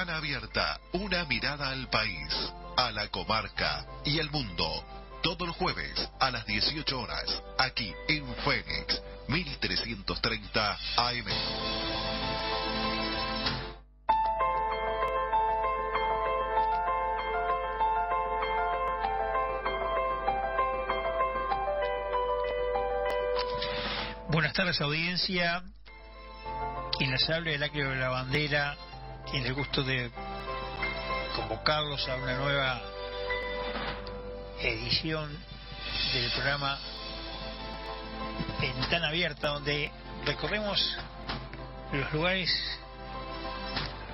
Ventana Abierta, una mirada al país, a la comarca y al mundo. Todos los jueves a las 18 horas, aquí en Fénix, 1330 AM. Buenas tardes, audiencia. Quien les habla, Heraclio de la Bandera, tiene el gusto de convocarlos a una nueva edición del programa Ventana Abierta, donde recorremos los lugares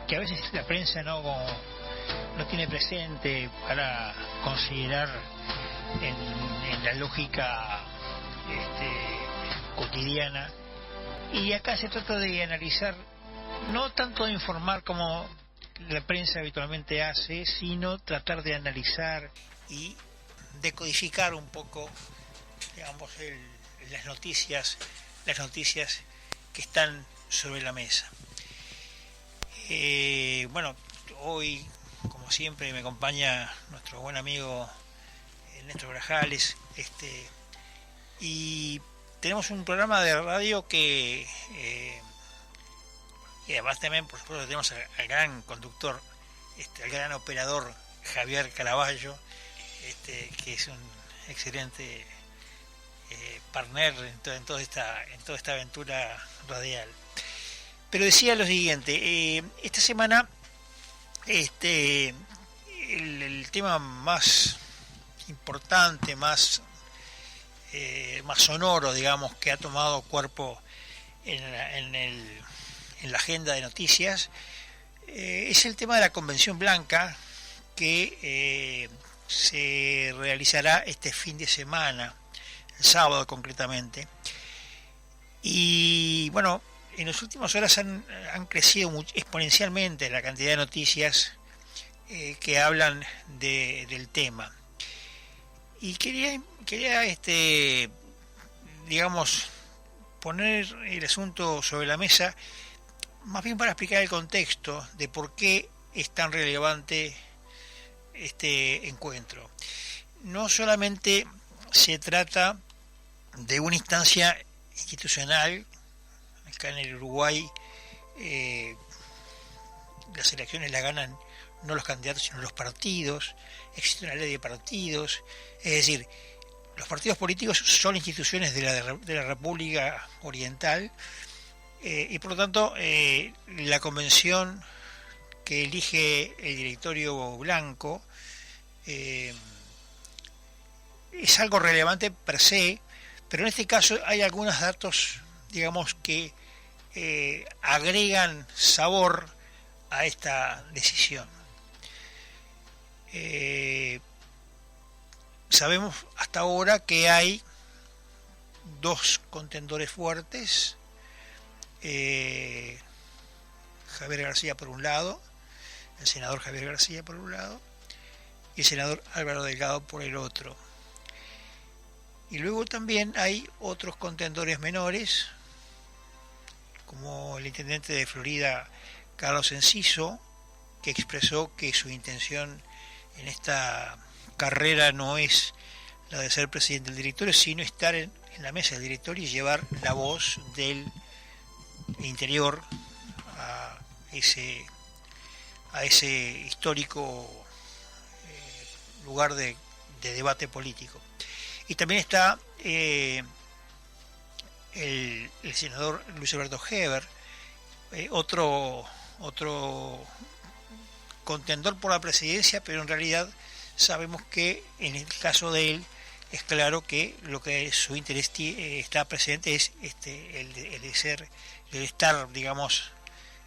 que a veces la prensa no tiene presente para considerar en la lógica cotidiana. Y acá se trata de analizar, no tanto de informar como la prensa habitualmente hace, sino tratar de analizar y decodificar un poco, digamos, las noticias que están sobre la mesa. Bueno, hoy, como siempre, me acompaña nuestro buen amigo Néstor Grajales, y tenemos un programa de radio que y además también, por supuesto, tenemos al gran conductor, al gran operador Javier Caraballo, que es un excelente partner en toda esta aventura radial. Pero decía lo siguiente, esta semana el tema más importante, más sonoro, digamos, que ha tomado cuerpo en la agenda de noticias, es el tema de la Convención Blanca, que se realizará este fin de semana, el sábado concretamente. Y bueno, en las últimas horas han crecido exponencialmente la cantidad de noticias que hablan del tema. Y quería digamos, poner el asunto sobre la mesa, más bien para explicar el contexto de por qué es tan relevante este encuentro. No solamente se trata de una instancia institucional. Acá en el Uruguay las elecciones las ganan no los candidatos sino los partidos. Existe una ley de partidos, es decir, los partidos políticos son instituciones de la República Oriental, y por lo tanto la convención que elige el directorio blanco es algo relevante per se, pero en este caso hay algunos datos, digamos, que agregan sabor a esta decisión. Sabemos hasta ahora que hay dos contendores fuertes, Javier García por un lado, el senador Javier García por un lado, y el senador Álvaro Delgado por el otro. Y luego también hay otros contendores menores, como el intendente de Florida, Carlos Enciso, que expresó que su intención en esta carrera no es la de ser presidente del directorio, sino estar en la mesa del directorio y llevar la voz del interior a ese histórico lugar de debate político. Y también está el senador Luis Alberto Heber, otro contendor por la presidencia, pero en realidad sabemos que en el caso de él es claro que lo que su interés está presente es el de estar, digamos,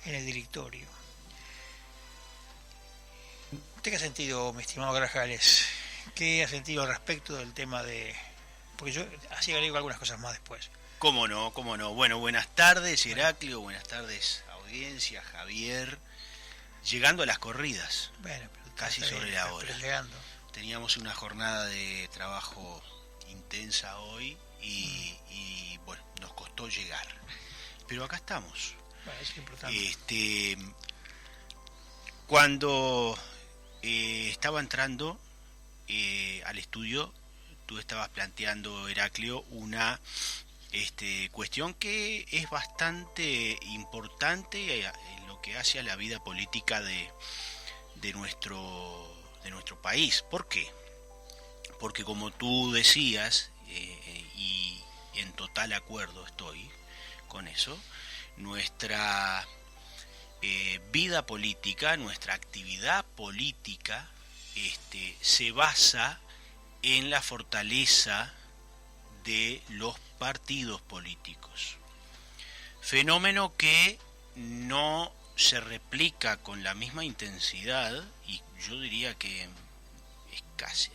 en el directorio. ¿Usted qué ha sentido, mi estimado Grajales? ¿Qué ha sentido al respecto del tema de...? Porque yo así agrego algunas cosas más después. ¿Cómo no? Bueno, buenas tardes, Heraclio, buenas tardes, audiencia, Javier. Llegando a las corridas, Bueno, casi sobre la hora. Llegando. Teníamos una jornada de trabajo intensa hoy y bueno, nos costó llegar. Pero acá estamos. Bueno, es importante. Cuando estaba entrando al estudio, tú estabas planteando, Heraclio, una cuestión que es bastante importante en lo que hace a la vida política de nuestro país. ¿Por qué? Porque como tú decías, y en total acuerdo estoy con eso, nuestra vida política, nuestra actividad política, se basa en la fortaleza de los partidos políticos. Fenómeno que no se replica con la misma intensidad, y yo diría que es casi,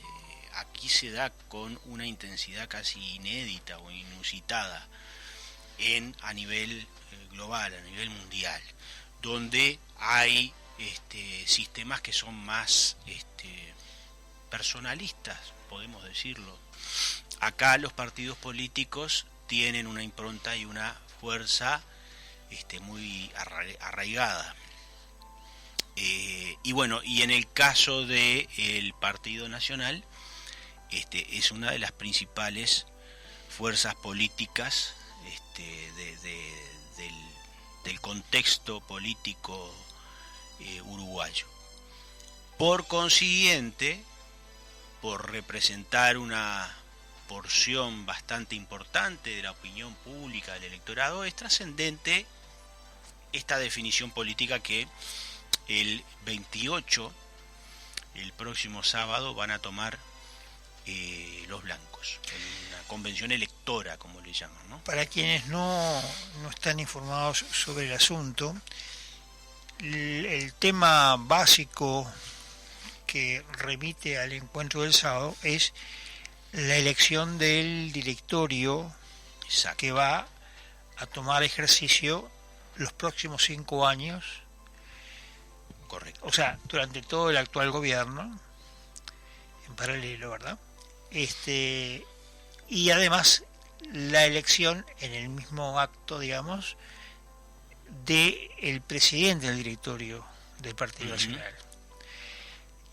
aquí se da con una intensidad casi inédita o inusitada a nivel global, a nivel mundial, donde hay sistemas que son más personalistas, podemos decirlo. Acá los partidos políticos tienen una impronta y una fuerza muy arraigada. Y bueno, y en el caso del Partido Nacional, es una de las principales fuerzas políticas del contexto político uruguayo. Por consiguiente, por representar una porción bastante importante de la opinión pública del electorado, es trascendente esta definición política que el 28, el próximo sábado, van a tomar los blancos, en una convención electora, como le llaman, ¿no? Para quienes no están informados sobre el asunto, el tema básico que remite al encuentro del sábado es la elección del directorio. Exacto. Que va a tomar ejercicio los próximos 5 años. Correcto. O sea, durante todo el actual gobierno, en paralelo, ¿verdad? Y además la elección en el mismo acto, digamos, de el presidente del directorio del Partido Nacional.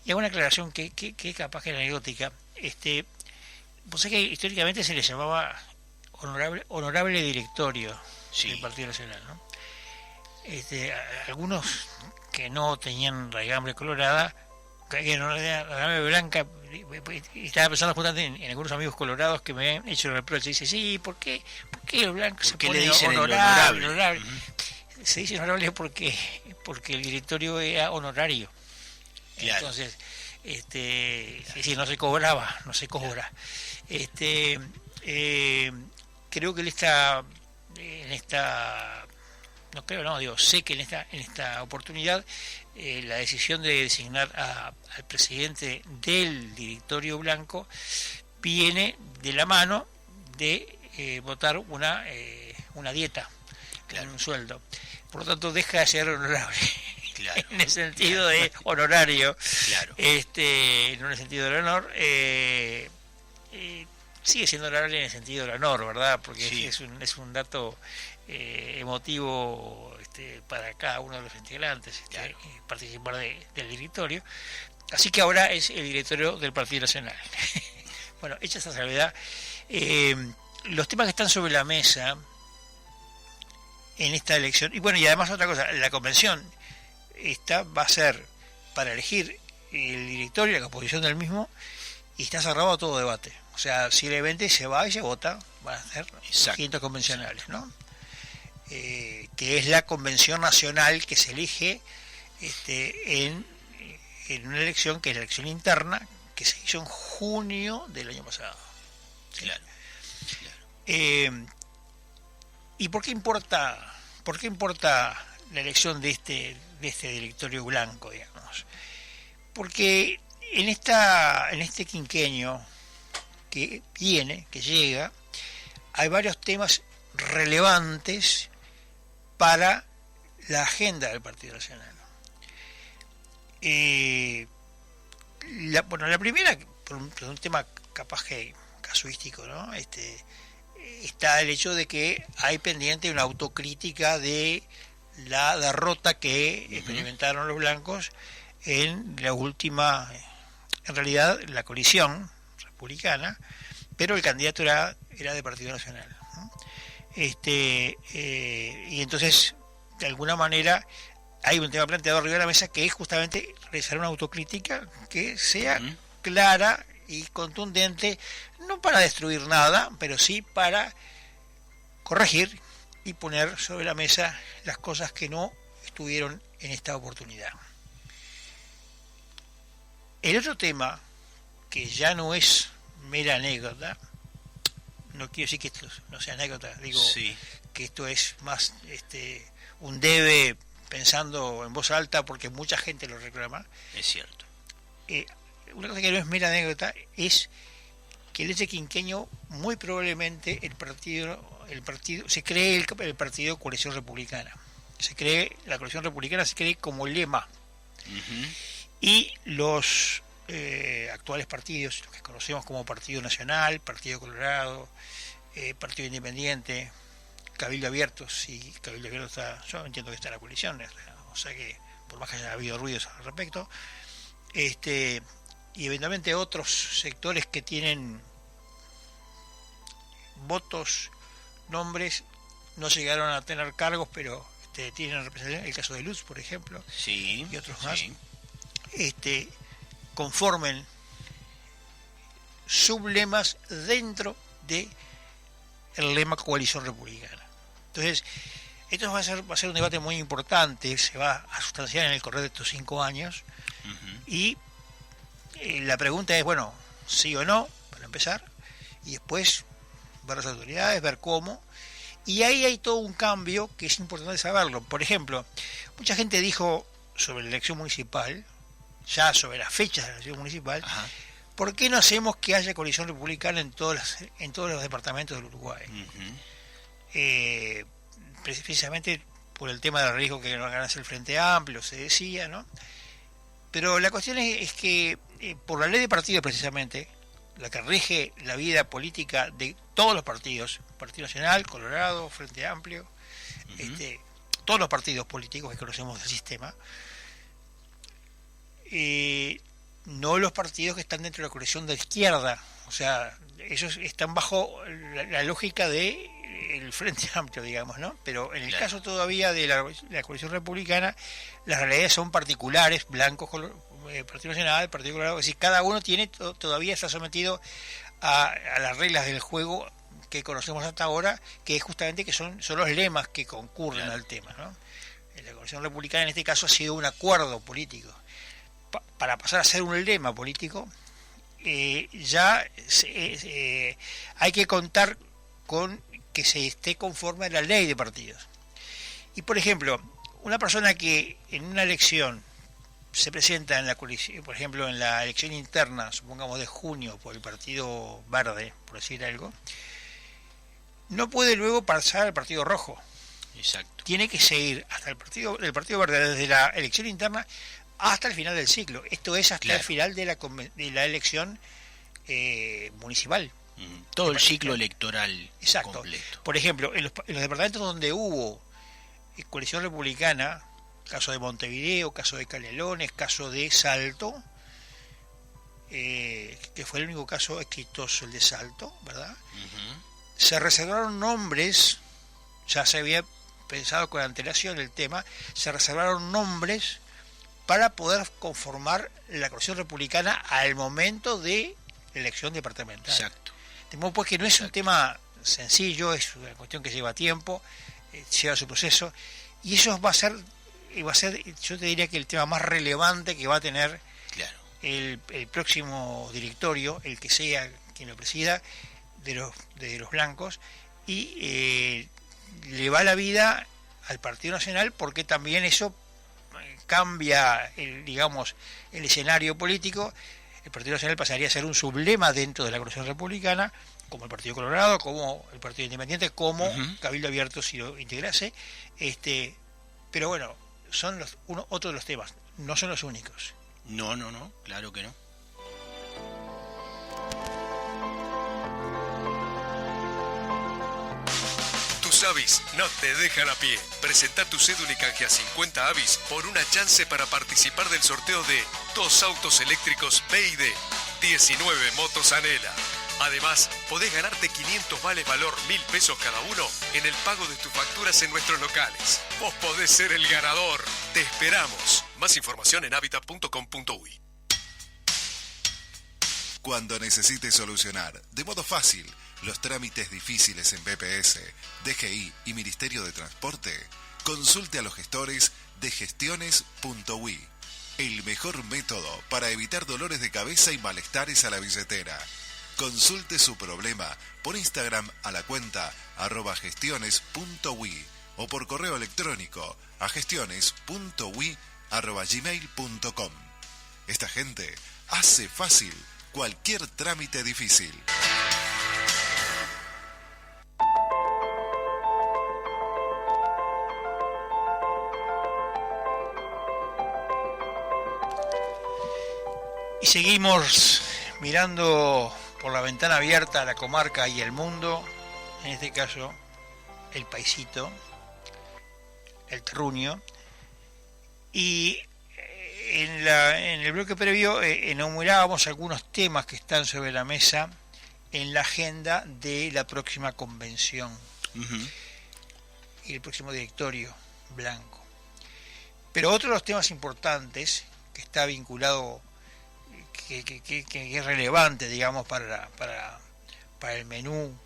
Y hago una aclaración que capaz que es anecdótica. Vos sabés que históricamente se le llamaba honorable directorio del Partido Nacional, ¿no? Algunos que no tenían raigambre colorada, que no raigambre blanca, y estaba pensando justamente en algunos amigos colorados que me han hecho el reproche. Dice, sí, ¿por qué los blancos se ponen honorable? Se dice honorable porque el directorio era honorario. Claro. Entonces, es decir, no se cobra. Creo que sé que en esta oportunidad la decisión de designar al presidente del directorio blanco viene de la mano de votar una dieta, claro, un sueldo. Por lo tanto, deja de ser honorable. Claro, en el sentido de honorario, claro. No en el sentido del honor, sigue siendo honorable en el sentido del honor, ¿verdad? Porque sí, es un dato emotivo para cada uno de los integrantes, claro, participar del directorio. Así que ahora es el directorio del Partido Nacional. Bueno, hecha esta salvedad, los temas que están sobre la mesa en esta elección, y bueno, y además otra cosa, la convención va a ser para elegir el directorio y la composición del mismo, y está cerrado a todo debate. O sea, simplemente se va y se vota, van a ser requisitos convencionales, ¿no? Que es la convención nacional que se elige en una elección que es la elección interna, que se hizo en junio del año pasado. ¿Sí? Claro. ¿Y por qué importa la elección de este directorio blanco, digamos? Porque en este quinquenio que llega, hay varios temas relevantes para la agenda del Partido Nacional. La primera, por un tema capaz que casuístico, ¿no? Está el hecho de que hay pendiente una autocrítica de la derrota que experimentaron los blancos en la última, en realidad la coalición republicana, pero el candidato era de Partido Nacional, ¿no? Y entonces, de alguna manera, hay un tema planteado arriba de la mesa que es justamente realizar una autocrítica que sea clara y contundente, no para destruir nada, pero sí para corregir y poner sobre la mesa las cosas que no estuvieron en esta oportunidad. El otro tema, que ya no es mera anécdota, no quiero decir que esto no sea anécdota, digo que esto es más un debe pensando en voz alta porque mucha gente lo reclama. Es cierto. Una cosa que no es mera anécdota es que en este quinquenio muy probablemente el partido se cree el partido Coalición Republicana. La Coalición Republicana se cree como lema. Y los actuales partidos, los que conocemos como Partido Nacional, Partido Colorado, Partido Independiente, Cabildo Abierto, si Cabildo Abierto está, yo entiendo que está en la coalición, o sea que por más que haya habido ruidos al respecto, y eventualmente otros sectores que tienen votos, nombres, no llegaron a tener cargos, pero tienen representación, el caso de Luz, por ejemplo, y otros más, conformen sublemas dentro de el lema Coalición Republicana. Entonces, esto va a ser un debate muy importante, se va a sustanciar en el correr de estos 5 años, y la pregunta es, bueno, sí o no, para empezar, y después ver las autoridades, ver cómo, y ahí hay todo un cambio que es importante saberlo. Por ejemplo, mucha gente dijo sobre la elección municipal, ya sobre las fechas de la elección municipal, ¿por qué no hacemos que haya coalición republicana en todos los departamentos del Uruguay? Precisamente por el tema del riesgo que no ganase el Frente Amplio, se decía, ¿no? Pero la cuestión es que por la ley de partidos, precisamente, la que rige la vida política de todos los partidos, Partido Nacional, Colorado, Frente Amplio, todos los partidos políticos que conocemos del sistema, no los partidos que están dentro de la coalición de izquierda, o sea, ellos están bajo la lógica de el Frente Amplio, digamos, ¿no? Pero en el caso todavía de la coalición republicana, las realidades son particulares, blancos, Partido Nacional, Partido Colorado, es decir, cada uno todavía está sometido a las reglas del juego que conocemos hasta ahora, que es justamente que son los lemas que concurren al tema, ¿no? La coalición republicana en este caso ha sido un acuerdo político. Para pasar a ser un lema político, ya hay que contar con que se esté conforme a la ley de partidos. Y por ejemplo, una persona que en una elección se presenta en la coalición, por ejemplo en la elección interna, supongamos de junio, por el Partido Verde, por decir algo, no puede luego pasar al Partido Rojo. Exacto. Tiene que seguir hasta el Partido Verde, desde la elección interna hasta el final del ciclo. Esto es hasta el final de la elección municipal. Todo el ciclo electoral. Exacto. Completo. Por ejemplo, en los departamentos donde hubo coalición republicana, caso de Montevideo, caso de Canelones, caso de Salto, que fue el único caso exitoso, el de Salto, ¿verdad? Se reservaron nombres, ya se había pensado con antelación el tema, se reservaron nombres para poder conformar la coalición republicana al momento de la elección departamental. Exacto. De modo pues que no es un tema sencillo, es una cuestión que lleva tiempo, lleva su proceso, y eso va a ser, yo te diría que el tema más relevante que va a tener el próximo directorio, el que sea quien lo presida, de los blancos, y le va la vida al Partido Nacional, porque también eso cambia el escenario político. El Partido Nacional pasaría a ser un sublema dentro de la coalición republicana, como el Partido Colorado, como el Partido Independiente, como Cabildo Abierto si lo integrase. Pero bueno, son otros de los temas, no son los únicos. No, claro que no. Tus avis no te dejan a pie. Presenta tu cédula y canjea 50 avis por una chance para participar del sorteo de 2 autos eléctricos BYD, 19 motos Anela. Además, podés ganarte 500 vales valor 1.000 pesos cada uno en el pago de tus facturas en nuestros locales. Vos podés ser el ganador. Te esperamos. Más información en habitat.com.uy. Cuando necesites solucionar de modo fácil los trámites difíciles en BPS, DGI y Ministerio de Transporte, consulte a los gestores de gestiones.ui. El mejor método para evitar dolores de cabeza y malestares a la billetera. Consulte su problema por Instagram a la cuenta @gestiones.ui o por correo electrónico a gestiones.ui@gmail.com. Esta gente hace fácil cualquier trámite difícil. Y seguimos mirando por la ventana abierta a la comarca y el mundo, en este caso el paisito, el terruño, y en el bloque previo enumerábamos algunos temas que están sobre la mesa en la agenda de la próxima convención y el próximo directorio blanco. Pero otro de los temas importantes que está vinculado, que es relevante, digamos, para el menú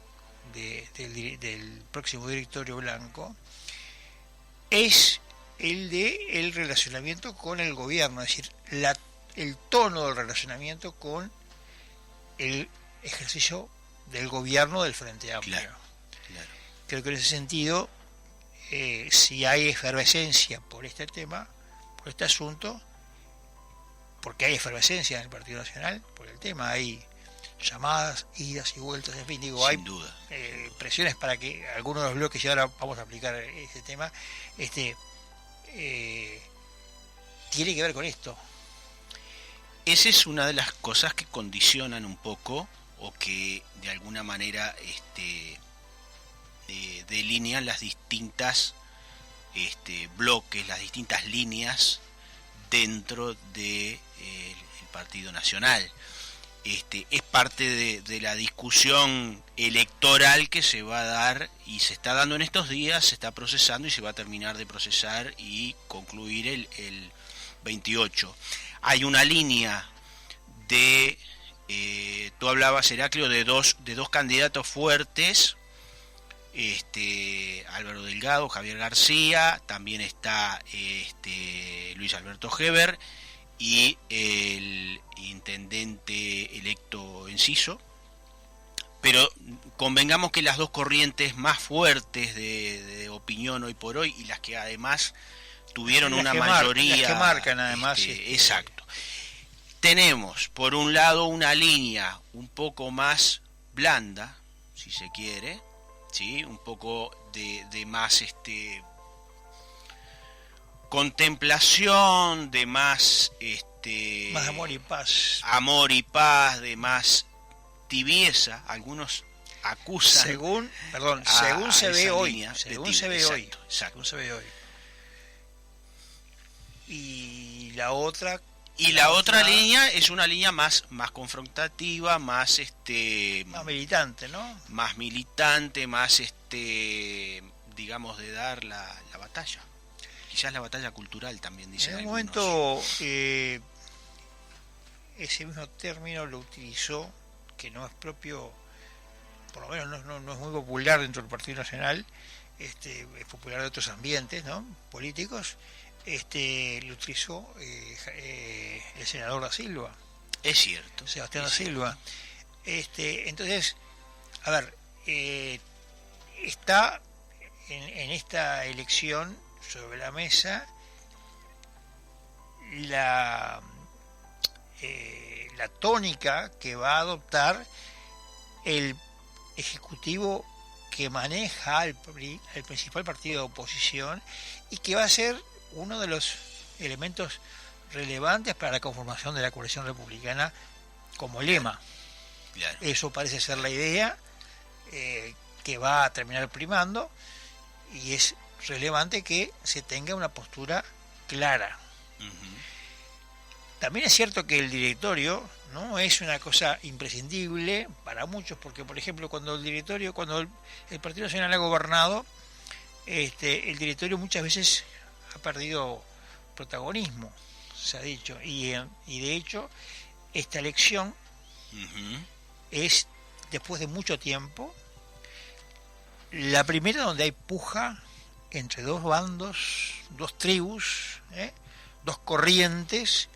del próximo directorio blanco, es el relacionamiento con el gobierno, es decir, el tono del relacionamiento con el ejercicio del gobierno del Frente Amplio. Claro. Creo que en ese sentido, si hay efervescencia por este tema, por este asunto, porque hay efervescencia en el Partido Nacional por el tema, hay llamadas, idas y vueltas, en fin, digo, sin hay duda. Presiones para que algunos de los bloques, y ahora vamos a aplicar ese tema, tiene que ver con esto. Esa es una de las cosas que condicionan un poco, o que de alguna manera delinean las distintas bloques, las distintas líneas dentro del Partido Nacional. Es parte de la discusión electoral que se va a dar y se está dando en estos días, se está procesando y se va a terminar de procesar y concluir el 28. Hay una línea de, tú hablabas, Heraclio, de dos candidatos fuertes, Álvaro Delgado, Javier García, también está Luis Alberto Heber y el intendente electo Enciso, pero convengamos que las dos corrientes más fuertes de opinión hoy por hoy, y las que además tuvieron una mayoría, las que marcan además, exacto. Tenemos por un lado una línea un poco más blanda, si se quiere, ¿sí? Un poco de más contemplación, de más más amor y paz, de más tibieza. Algunos acusan, según se ve hoy, según se ve hoy. Y la otra línea es una línea más confrontativa, más más militante, ¿no? Más militante, más digamos, de dar la batalla. Quizás la batalla cultural también, dicen algunos. En un momento ese mismo término lo utilizó, que no es propio, por lo menos no es muy popular dentro del Partido Nacional, es popular de otros ambientes, ¿no?, políticos. Lo utilizó el senador da Silva. Es cierto. Sebastián da Silva. Entonces, a ver, está en esta elección sobre la mesa la tónica que va a adoptar el ejecutivo que maneja el principal partido de oposición y que va a ser uno de los elementos relevantes para la conformación de la coalición republicana como lema. Claro. Eso parece ser la idea que va a terminar primando, y es relevante que se tenga una postura clara. También es cierto que el directorio no es una cosa imprescindible para muchos, porque por ejemplo cuando el Partido Nacional ha gobernado, el directorio muchas veces ha perdido protagonismo, se ha dicho, y de hecho esta elección es, después de mucho tiempo, la primera donde hay puja entre dos bandos, dos tribus, dos corrientes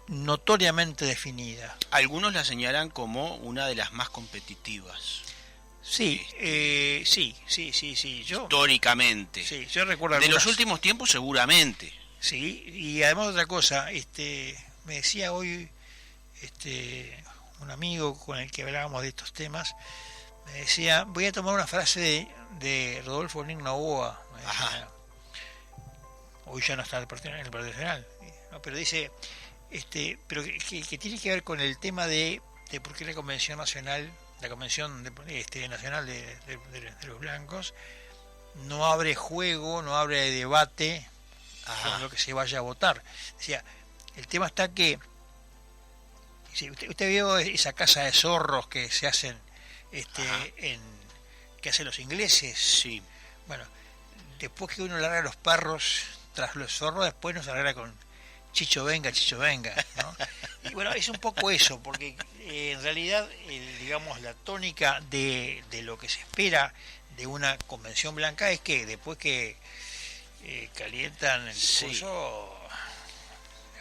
notoriamente definidas. Algunos la señalan como una de las más competitivas. Sí, sí. Históricamente. Sí, yo recuerdo de algunas. los últimos tiempos seguramente. Sí, y además otra cosa, me decía hoy un amigo con el que hablábamos de estos temas, me decía, voy a tomar una frase de Rodolfo Novoa, me decía, hoy ya no está en el Partido Nacional, ¿no? Pero dice, pero que tiene que ver con el tema de por qué la Convención Nacional, la Convención Nacional de los Blancos, no abre juego, no abre debate con lo que se vaya a votar. Decía, el tema está que, si usted vio esa casa de zorros que se hacen, que hacen los ingleses. Sí. Bueno, después que uno larga los perros tras los zorros, después nos larga con Chicho venga, ¿no? Y bueno, es un poco eso, porque en realidad, digamos, la tónica de lo que se espera de una convención blanca es que después que calientan el discurso...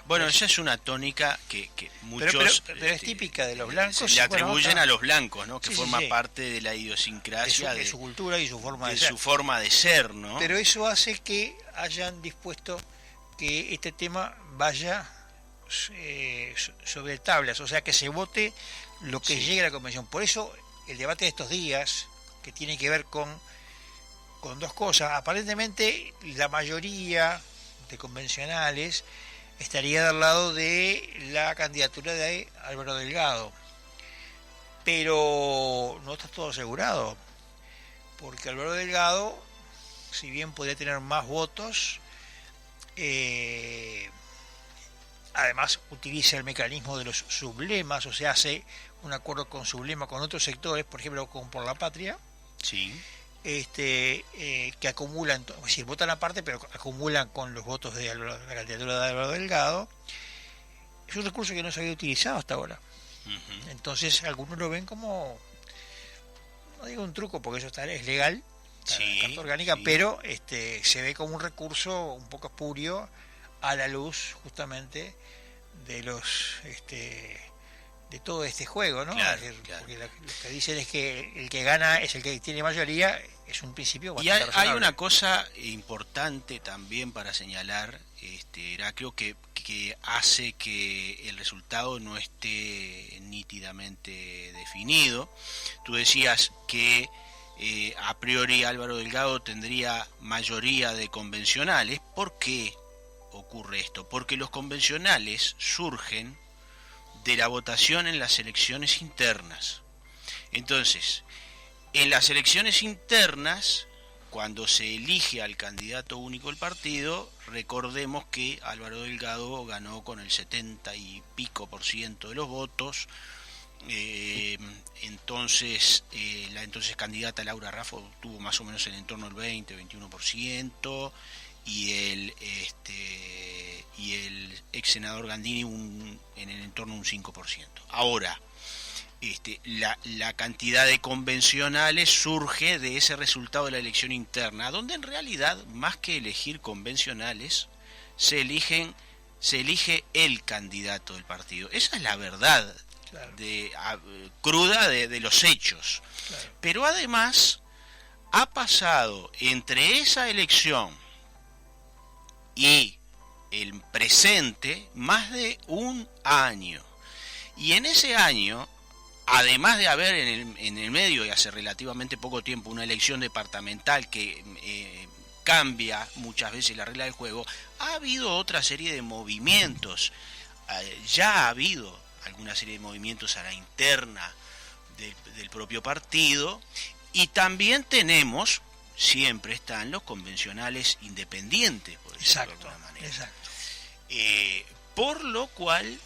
Bueno, esa es una tónica que muchos... Pero es típica de los blancos. Le atribuyen a los blancos, ¿no? Que sí, forma sí. parte de la idiosincrasia de su cultura y su forma de de ser. su forma de ser, ¿no? Pero eso hace que hayan dispuesto que este tema vaya sobre tablas, o sea, que se vote lo que llegue a la convención. Por eso el debate de estos días, que tiene que ver con dos cosas, aparentemente la mayoría de convencionales estaría del lado de la candidatura de Álvaro Delgado, pero no está todo asegurado, porque Álvaro Delgado, si bien podría tener más votos, además utiliza el mecanismo de los sublemas, o sea, hace un acuerdo con sublema con otros sectores, por ejemplo con Por la Patria, sí. Que acumulan, es decir, votan aparte, pero acumulan con los votos de la candidatura de Álvaro Delgado. Es un recurso que no se había utilizado hasta ahora. Entonces algunos lo ven como, no digo un truco, porque eso es legal, la carta orgánica, pero se ve como un recurso un poco espurio a la luz justamente de los de todo este juego, ¿no? Claro, es decir, claro. porque lo que dicen es que el que gana es el que tiene mayoría, es un principio Y bastante hay razonable. una cosa importante también para señalar, Heraclio, que hace que el resultado no esté nítidamente definido. Tú decías que a priori Álvaro Delgado tendría mayoría de convencionales. ¿Por qué ocurre esto? Porque los convencionales surgen de la votación en las elecciones internas. Entonces, en las elecciones internas, cuando se elige al candidato único del partido, recordemos que Álvaro Delgado ganó con el 70 y pico % de los votos. Entonces la entonces candidata Laura Raffo tuvo más o menos en el entorno del 20-21%, y el ex senador Gandini en el entorno de un 5%. Ahora, la cantidad de convencionales surge de ese resultado de la elección interna, donde en realidad, más que elegir convencionales, se elige el candidato del partido. Esa es la verdad, claro, cruda de los hechos. Claro. Pero además ha pasado entre esa elección y el presente más de un año, y en ese año, además de haber en el medio, y hace relativamente poco tiempo, una elección departamental que cambia muchas veces la regla del juego, ha habido otra serie de movimientos. Ya ha habido alguna serie de movimientos a la interna del propio partido, y también tenemos, siempre están los convencionales independientes, por decirlo de alguna manera. Exacto. Por lo cual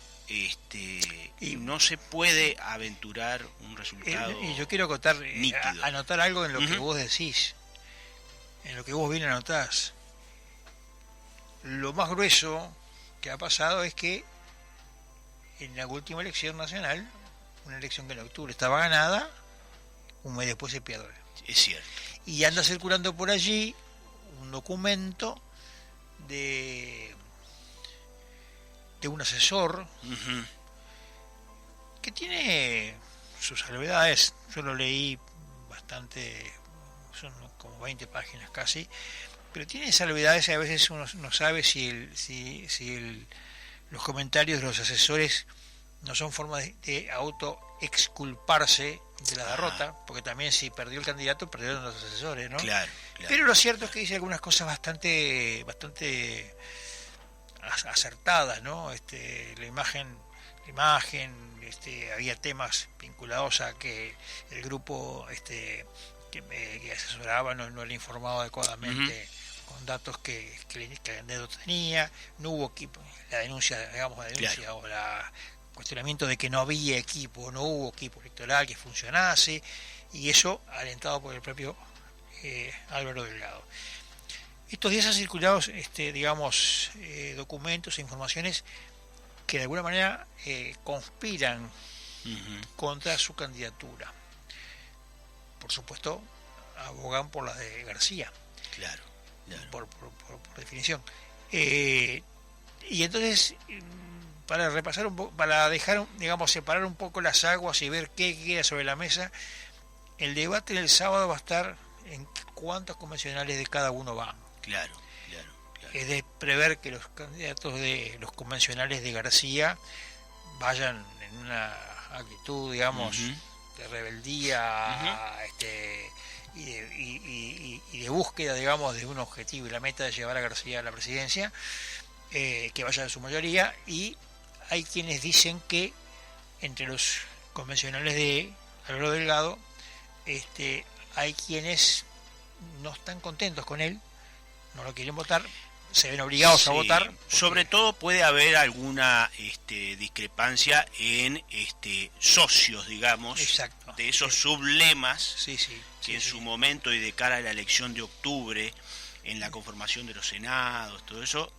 no se puede aventurar un resultado y yo quiero acotar, nítido. anotar algo en lo que vos decís, en lo que vos bien anotás. Lo más grueso que ha pasado es que en la última elección nacional, una elección que en octubre estaba ganada, un mes después se pierde. Es cierto. Y anda circulando por allí un documento de un asesor que tiene sus salvedades. Yo lo leí bastante, son como 20 páginas casi, pero tiene salvedades y a veces uno no sabe si los comentarios de los asesores no son formas de auto exculparse de la derrota, porque también si perdió el candidato perdieron los asesores, ¿no? Claro. Pero lo cierto es que dice algunas cosas bastante acertadas, ¿no? La imagen, había temas vinculados a que el grupo que asesoraba no le informaba adecuadamente con datos que el candidato tenía, no hubo equipo, la denuncia claro. o la cuestionamiento de que no había equipo, no hubo equipo electoral que funcionase, y eso alentado por el propio Álvaro Delgado. Estos días han circulado documentos e informaciones que de alguna manera conspiran contra su candidatura. Por supuesto, abogan por la de García. Claro. Por definición. Y entonces, para repasar un poco, para dejar, separar un poco las aguas y ver qué queda sobre la mesa, el debate del sábado va a estar en cuántos convencionales de cada uno van. Claro. Es de prever que los candidatos de los convencionales de García vayan en una actitud, de rebeldía, y de búsqueda, de un objetivo y la meta de llevar a García a la presidencia, que vaya en su mayoría. Y hay quienes dicen que entre los convencionales de Álvaro Delgado hay quienes no están contentos con él, no lo quieren votar, se ven obligados a votar. Porque... Sobre todo puede haber alguna discrepancia en socios, digamos, exacto, de esos sublemas que en su momento y de cara a la elección de octubre, en la conformación de los senados, todo eso,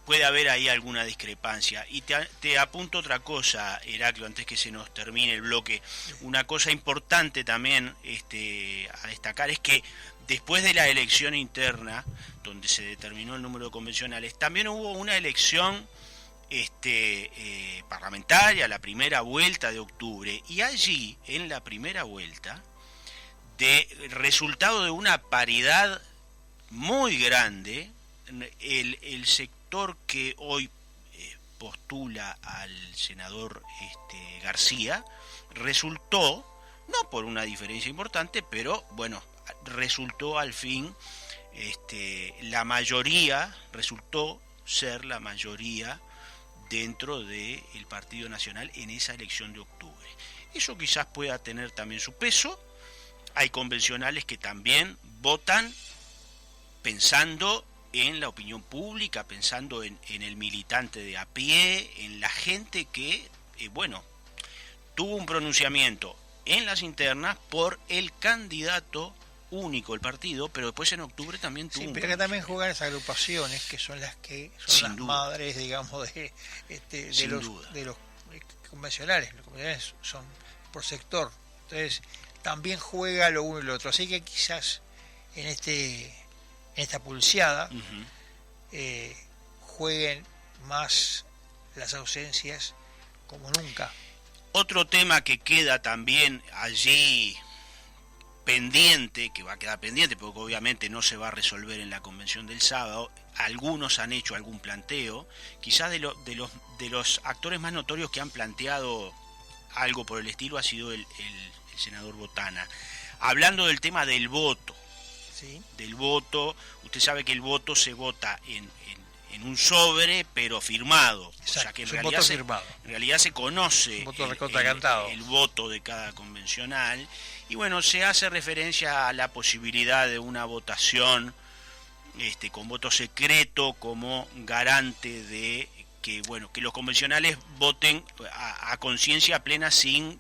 puede haber ahí alguna discrepancia. Y te apunto otra cosa, Heraclio, antes que se nos termine el bloque. Una cosa importante también a destacar es que después de la elección interna, donde se determinó el número de convencionales, también hubo una elección parlamentaria, la primera vuelta de octubre, y allí, en la primera vuelta, de resultado de una paridad muy grande, el sector que hoy postula al senador García resultó, no por una diferencia importante, pero bueno, resultó al fin la mayoría, resultó ser la mayoría dentro del Partido Nacional en esa elección de octubre. Eso quizás pueda tener también su peso. Hay convencionales que también votan pensando en la opinión pública, pensando en el militante de a pie, en la gente que, tuvo un pronunciamiento en las internas por el candidato único, el partido, pero después en octubre también tuvo... Sí, pero que también juegan esas agrupaciones que son las que son las madres, de los convencionales. Los convencionales son por sector, entonces también juega lo uno y lo otro, así que quizás en esta pulseada jueguen más las ausencias como nunca. Otro tema que queda también allí pendiente, que va a quedar pendiente porque obviamente no se va a resolver en la convención del sábado, algunos han hecho algún planteo, quizás de los actores más notorios que han planteado algo por el estilo ha sido el senador Botana, hablando del tema del voto. ¿Sí? Del voto, usted sabe que el voto se vota en en un sobre, pero firmado. Exacto, o sea que es un voto firmado. En realidad se conoce Un voto recontra cantado. el voto de cada convencional. Y bueno, se hace referencia a la posibilidad de una votación con voto secreto como garante de que que los convencionales voten a conciencia plena sin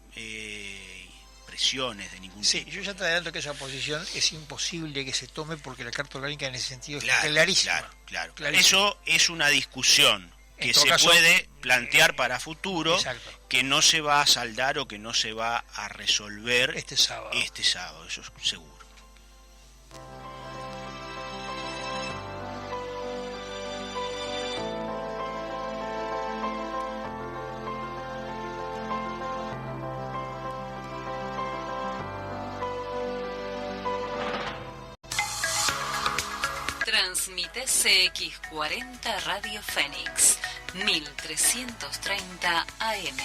presiones de ningún tipo. Sí, yo ya te adelanto que esa posición es imposible que se tome porque la Carta Orgánica en ese sentido es Claro, clarísima. Claro. Clarísima. Eso es una discusión En que todo se caso, puede plantear para futuro, exacto. que no se va a saldar o que no se va a resolver Este sábado. eso es seguro. Transmite CX40 Radio Fénix, 1330 AM.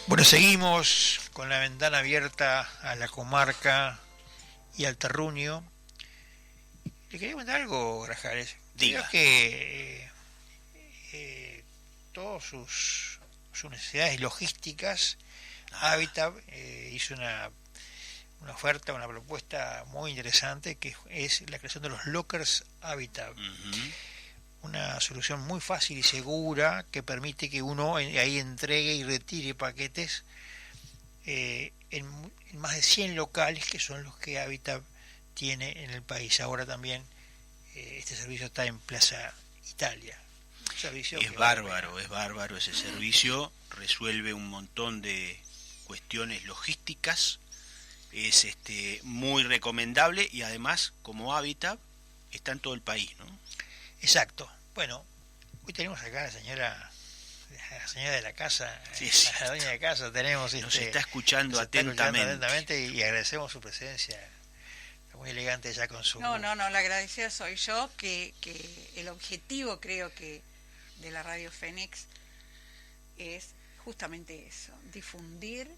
Bueno, seguimos con la ventana abierta a la comarca y al terruño. Le quería comentar algo, Grajales. Diga. Creo que todas sus necesidades logísticas, Habitat hizo una oferta, una propuesta muy interesante que es la creación de los lockers Habitat. Uh-huh. Una solución muy fácil y segura que permite que uno ahí entregue y retire paquetes en más de 100 locales que son los que Habitat tiene en el país. Ahora también este servicio está en Plaza Italia. Es bárbaro ese servicio, resuelve un montón de cuestiones logísticas, es muy recomendable y además como Habitat está en todo el país, ¿no? Exacto. Bueno, hoy tenemos acá a la señora de la casa, sí, a la dueña de casa, tenemos nos está escuchando atentamente y agradecemos su presencia. Está muy elegante ya con su... No, la agradecida soy yo, que el objetivo creo que de la Radio Fénix es justamente eso, difundir,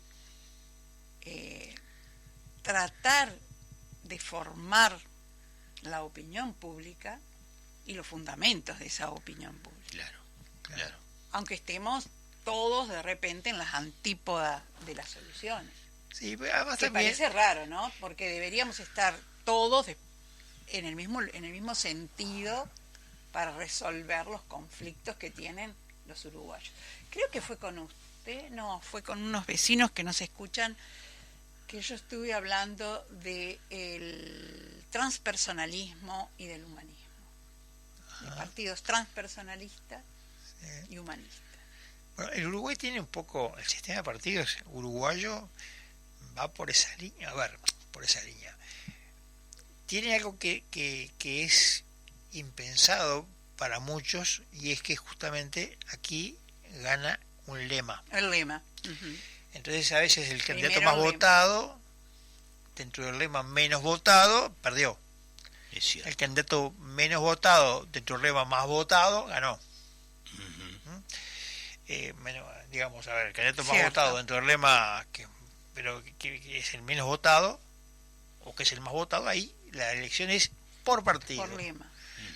tratar de formar la opinión pública y los fundamentos de esa opinión pública. Claro. Aunque estemos todos de repente en las antípodas de las soluciones. Sí, pero además que también... parece raro, ¿no? Porque deberíamos estar todos en el mismo sentido para resolver los conflictos que tienen los uruguayos. Creo que fue con usted, no, fue con unos vecinos que nos escuchan, que yo estuve hablando del transpersonalismo y del humanismo. De partidos transpersonalistas y humanistas. Bueno, el Uruguay tiene un poco, el sistema de partidos uruguayo va por esa línea, tiene algo que es impensado para muchos, y es que justamente aquí gana un lema. El lema. Uh-huh. Entonces a veces el candidato Primero más votado, dentro del lema menos votado, perdió. Es cierto. El candidato menos votado, dentro del lema más votado, ganó. Uh-huh. Digamos, a ver, el candidato más Cierto. votado dentro del lema, que es el menos votado, o que es el más votado, ahí la elección es por partido. Por lema.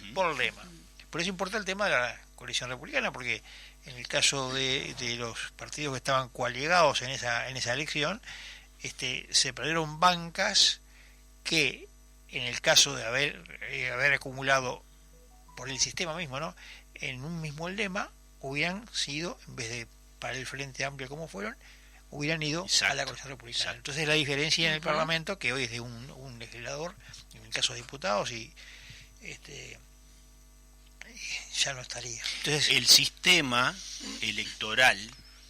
Uh-huh. Por lema. Por eso importa el tema de la coalición republicana, porque en el caso de los partidos que estaban coaligados en esa elección, se perdieron bancas que, en el caso de haber acumulado por el sistema mismo, ¿no?, en un mismo lema, hubieran sido, en vez de para el Frente Amplio como fueron, hubieran ido a la coalición republicana. Exacto. Entonces la diferencia en el Uh-huh. Parlamento, que hoy es de un legislador, en el caso de diputados, y ya no estaría. Entonces, el sistema electoral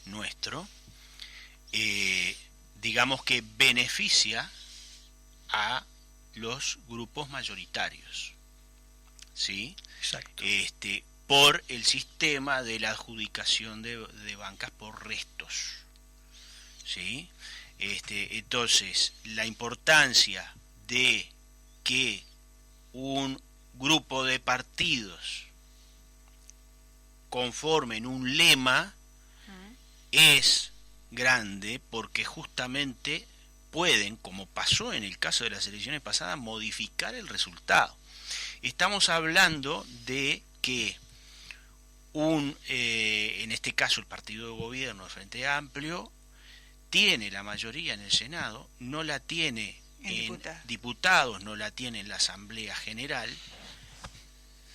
nuestro, digamos que beneficia a los grupos mayoritarios, ¿sí? exacto. Por el sistema de la adjudicación de bancas por restos, ¿sí? Entonces, la importancia de que un grupo de partidos conformen un lema es grande porque justamente pueden, como pasó en el caso de las elecciones pasadas, modificar el resultado. Estamos hablando de que en este caso el partido de gobierno, el Frente Amplio, tiene la mayoría en el Senado, no la tiene en diputados, no la tiene en la Asamblea General,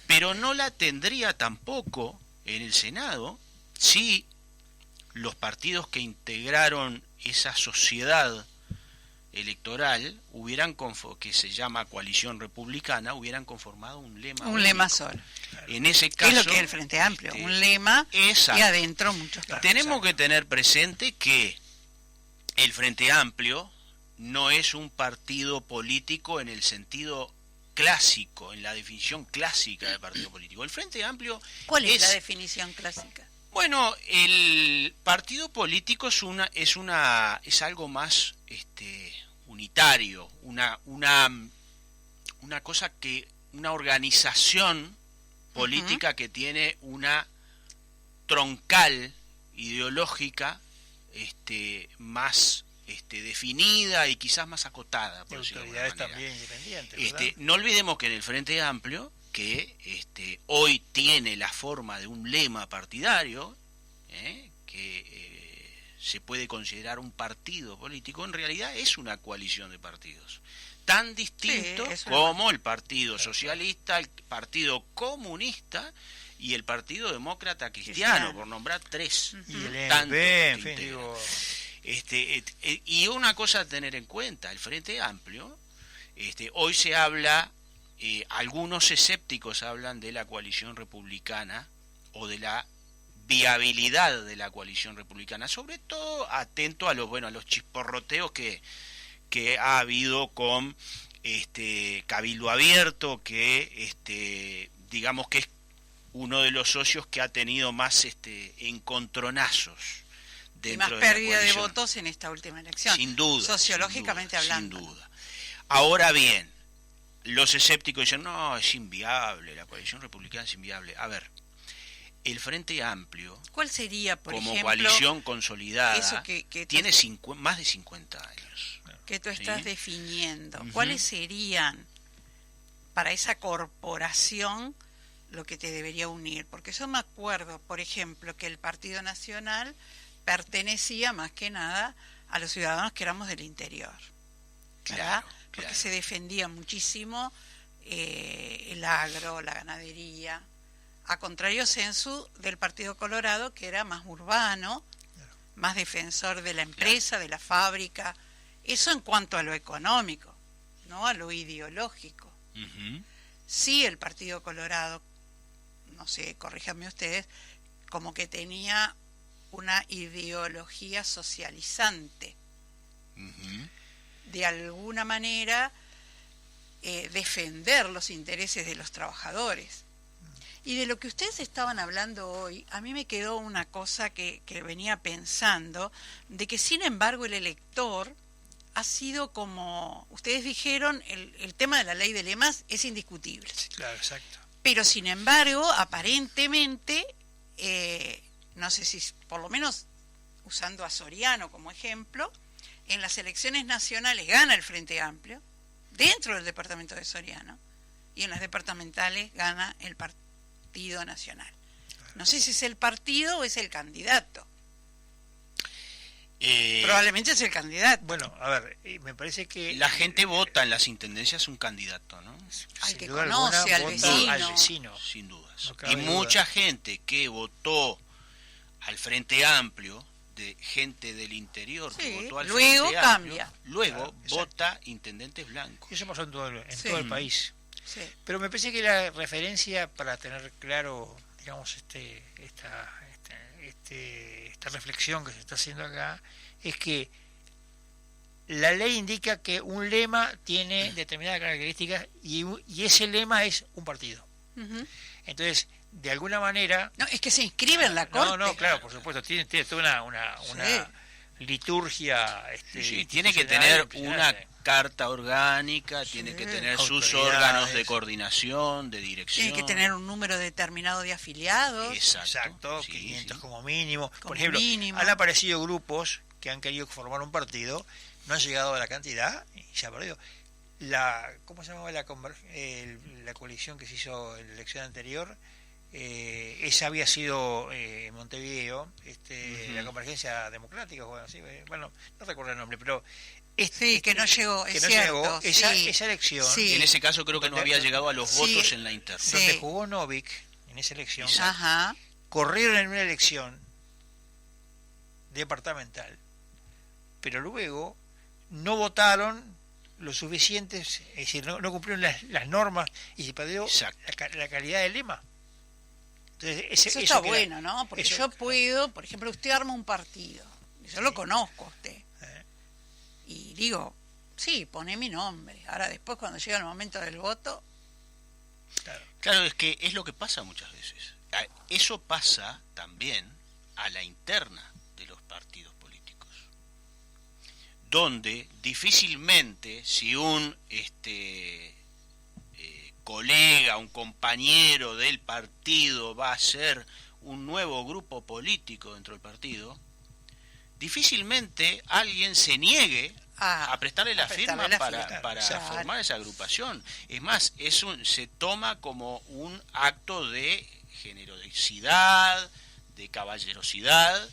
pero no la tendría tampoco en el Senado si los partidos que integraron esa sociedad electoral que se llama Coalición Republicana, hubieran conformado un lema solo. En ese caso, es lo que es el Frente Amplio, un lema exacto. Y adentro muchos partidos. Tenemos que tener presente que el Frente Amplio no es un partido político en el sentido clásico, en la definición clásica de partido político. El Frente Amplio ¿Cuál es la definición clásica? Bueno, el partido político es algo más unitario, una cosa una organización política que tiene una troncal ideológica más definida y quizás más acotada, por decirlo de alguna manera. También independientes, no olvidemos que en el Frente Amplio, que hoy tiene la forma de un lema partidario, que se puede considerar un partido político, en realidad es una coalición de partidos, tan distintos como el Partido Socialista, el Partido Comunista y el Partido Demócrata Cristiano, por nombrar tres. Y el MP, en fin, digo... y una cosa a tener en cuenta, el Frente Amplio, hoy se habla, algunos escépticos hablan de la coalición republicana o de la viabilidad de la coalición republicana, sobre todo atento a los chisporroteos que ha habido con Cabildo Abierto, que digamos que es uno de los socios que ha tenido más encontronazos y más pérdida de votos en esta última elección, sin duda, sociológicamente hablando. Sin duda. Ahora bien, los escépticos dicen, no, es inviable, la coalición republicana es inviable. A ver, el Frente Amplio, ¿cuál sería, por como ejemplo, coalición consolidada, eso que tiene más de 50 años. Que tú estás definiendo. ¿Cuáles serían para esa corporación lo que te debería unir? Porque yo me acuerdo, por ejemplo, que el Partido Nacional pertenecía más que nada a los ciudadanos que éramos del interior. Claro. Porque se defendía muchísimo el agro, la ganadería, a contrario sensu del Partido Colorado, que era más urbano, más defensor de la empresa, de la fábrica. Eso en cuanto a lo económico, no a lo ideológico. Sí, el Partido Colorado, no sé, corríjanme ustedes, como que tenía una ideología socializante. De alguna manera defender los intereses de los trabajadores. Y de lo que ustedes estaban hablando hoy, a mí me quedó una cosa que venía pensando, de que sin embargo el elector ha sido como, ustedes dijeron, el tema de la ley de lemas es indiscutible. Sí, claro, exacto. Pero sin embargo, aparentemente, no sé si, por lo menos usando a Soriano como ejemplo, en las elecciones nacionales gana el Frente Amplio, dentro del departamento de Soriano, y en las departamentales gana el Partido Nacional. No sé si es el partido o es el candidato. Probablemente es el candidato. Bueno, a ver, me parece que... La gente vota en las intendencias un candidato, ¿no? Al que conoce, al vecino. Sin dudas. No y mucha gente que votó al Frente Amplio, de gente del interior que votó al luego Frente cambia. Amplio, luego vota intendentes blancos. Eso pasó en todo el país. Sí. Pero me parece que la referencia, para tener claro, digamos, esta reflexión que se está haciendo acá, es que la ley indica que un lema tiene determinadas características y ese lema es un partido. Entonces, de alguna manera... No, es que se inscribe en la Corte. No, claro, por supuesto, tiene toda liturgia. Sí, tiene que tener una impresionante. carta orgánica, tiene que tener sus Autoridades. órganos de coordinación, de dirección. Tiene que tener un número determinado de afiliados. Exacto, sí, 500 sí. como mínimo. Como Por ejemplo, mínimo. han aparecido grupos que han querido formar un partido, no han llegado a la cantidad y se ha perdido. ¿Cómo se llamaba la coalición que se hizo en la elección anterior? Esa había sido en Montevideo, la Convergencia Democrática, bueno, no recuerdo el nombre, pero Sí, que no llegó, que es no cierto. llegó. Sí. Esa elección, Sí. En ese caso creo que no había llegado a los Sí. votos en la interna. Sí. donde jugó Novik en esa elección, Ajá. corrieron en una elección departamental, pero luego no votaron lo suficientes, es decir, no cumplieron las normas y se perdió Exacto. la calidad del lema. Entonces, Eso está queda- bueno, ¿no? Porque eso- yo puedo, por ejemplo, usted arma un partido. Yo lo conozco a usted. Y digo, sí, pone mi nombre. Ahora después cuando llega el momento del voto, Claro, es que es lo que pasa muchas veces. Eso pasa también a la interna de los partidos políticos, donde difícilmente si un colega, un compañero del partido va a ser un nuevo grupo político dentro del partido, difícilmente alguien se niegue a prestarle la firma para Claro. formar esa agrupación. Es más, se toma como un acto de generosidad, de caballerosidad,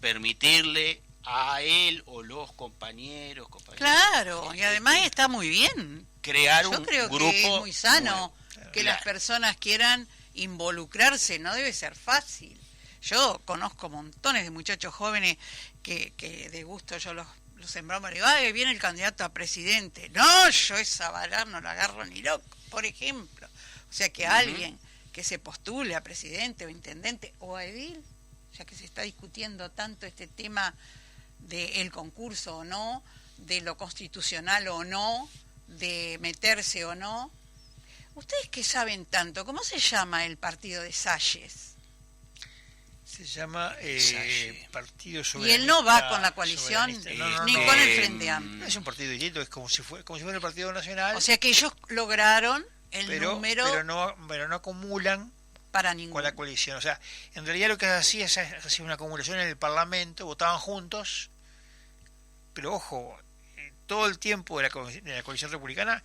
permitirle a él o los compañeros claro, y además está muy bien. crear Yo un creo grupo que es muy sano nuevo. que Claro. las personas quieran involucrarse, no debe ser fácil. Yo conozco montones de muchachos jóvenes que de gusto yo los sembramos, digo, ay, viene el candidato a presidente. No, yo esa vara no la agarro ni loco, por ejemplo. O sea que alguien que se postule a presidente o intendente o a edil, ya que se está discutiendo tanto este tema del concurso o no, de lo constitucional o no, de meterse o no. Ustedes que saben tanto, ¿cómo se llama el partido de Salles? Se llama Salle. Partido Y Soberanista. él no va con la coalición Soberanista. ni con el Frente Amplio. No es un partido distinto, es como si fuera el Partido Nacional, O sea que ellos lograron el pero número no acumulan para con ninguno. la coalición. O sea, en realidad lo que hacía es hacía una acumulación en el Parlamento, votaban juntos, pero ojo, todo el tiempo de la coalición republicana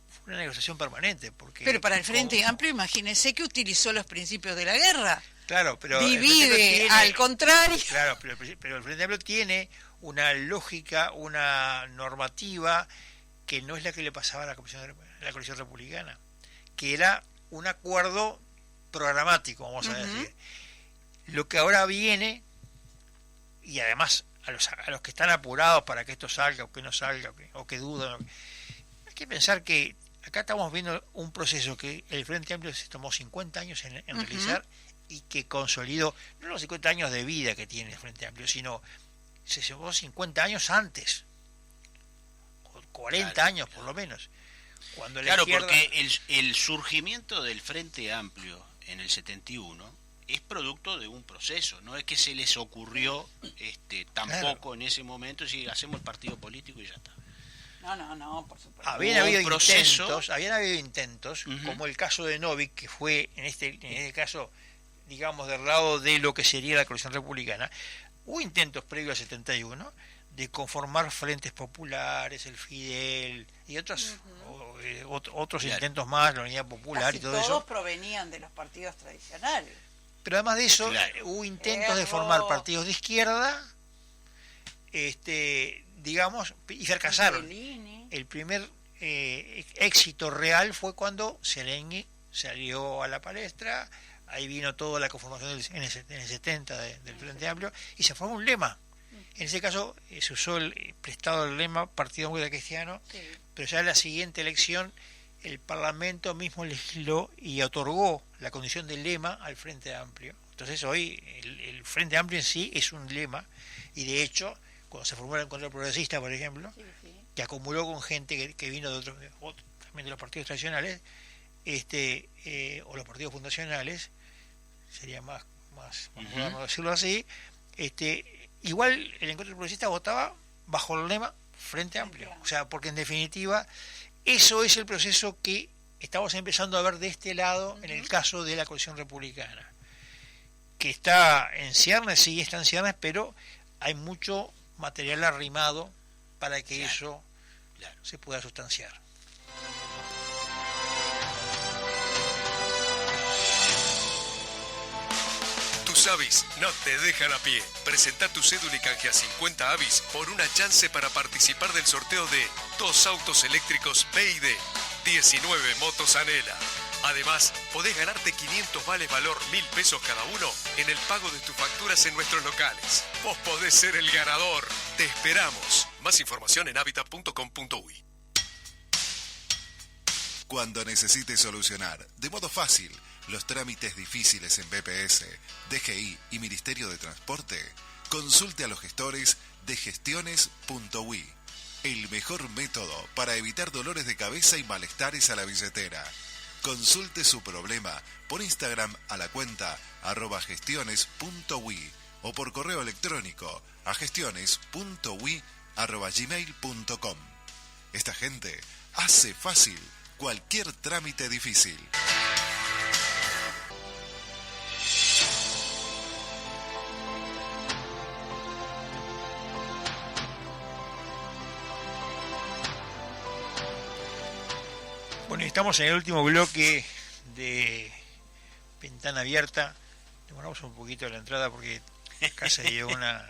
fue una negociación permanente. Pero para el Frente Amplio, imagínense que utilizó los principios de la guerra. Claro, pero el Frente Divide Amplio tiene- al contrario. Claro, pero el Frente Amplio tiene una lógica, una normativa que no es la que le pasaba a la coalición republicana, que era un acuerdo programático, vamos a decir. Lo que ahora viene, y además a los que están apurados para que esto salga o que no salga o que dudan, hay que pensar que acá estamos viendo un proceso que el Frente Amplio se tomó 50 años en realizar y que consolidó, no los 50 años de vida que tiene el Frente Amplio, sino se llevó 50 años antes, o 40 Claro, años por lo menos. Cuando la Claro, izquierda- porque el surgimiento del Frente Amplio en el 71 es producto de un proceso, no es que se les ocurrió tampoco en ese momento decir hacemos el partido político y ya está. No, por supuesto. Habían Hubo habido un proceso. intentos, Ujú. como el caso de Novik, que fue en este caso, digamos, del lado de lo que sería la coalición republicana. Hubo intentos previos al 71 de conformar frentes populares, el Fidel y otros otros Claro. intentos más, la Unidad Popular Casi y todo todos eso. provenían de los partidos tradicionales. Pero además de eso, Claro. hubo intentos de Erro. formar partidos de izquierda, digamos, y fracasaron. Bellini. El primer éxito real fue cuando Serenghi salió a la palestra, ahí vino toda la conformación en el 70 del Frente Amplio, y se formó un lema. En ese caso se usó el prestado del lema Partido Demócrata Cristiano, Sí. pero ya en la siguiente elección el Parlamento mismo legisló y otorgó la condición de lema al Frente Amplio. Entonces hoy el Frente Amplio en sí es un lema, y de hecho cuando se formó el Encuentro Progresista, por ejemplo, Sí. que acumuló con gente que vino de otros, también de los partidos tradicionales, o los partidos fundacionales, sería más Ujú. moderno decirlo así, igual el encuentro progresista votaba bajo el lema Frente Amplio. O sea, porque en definitiva eso es el proceso que estamos empezando a ver de este lado en el caso de la coalición republicana, que está en ciernes, sí está en ciernes, pero hay mucho material arrimado para que eso se pueda sustanciar. Tus avis no te dejan a pie. Presenta tu cédula y canjea 50 avis por una chance para participar del sorteo de 2 autos eléctricos BYD, 19 motos Anela. Además, podés ganarte 500 vales valor 1.000 pesos cada uno en el pago de tus facturas en nuestros locales. Vos podés ser el ganador. Te esperamos. Más información en habitat.com.uy. Cuando necesites solucionar de modo fácil los trámites difíciles en BPS, DGI y Ministerio de Transporte, consulte a los gestores de gestiones.ui. El mejor método para evitar dolores de cabeza y malestares a la billetera. Consulte su problema por Instagram a la cuenta @gestiones.ui o por correo electrónico a gestiones.ui@gmail.com. Esta gente hace fácil cualquier trámite difícil. Bueno, estamos en el último bloque de Ventana Abierta. Demoramos un poquito la entrada porque acá se dio una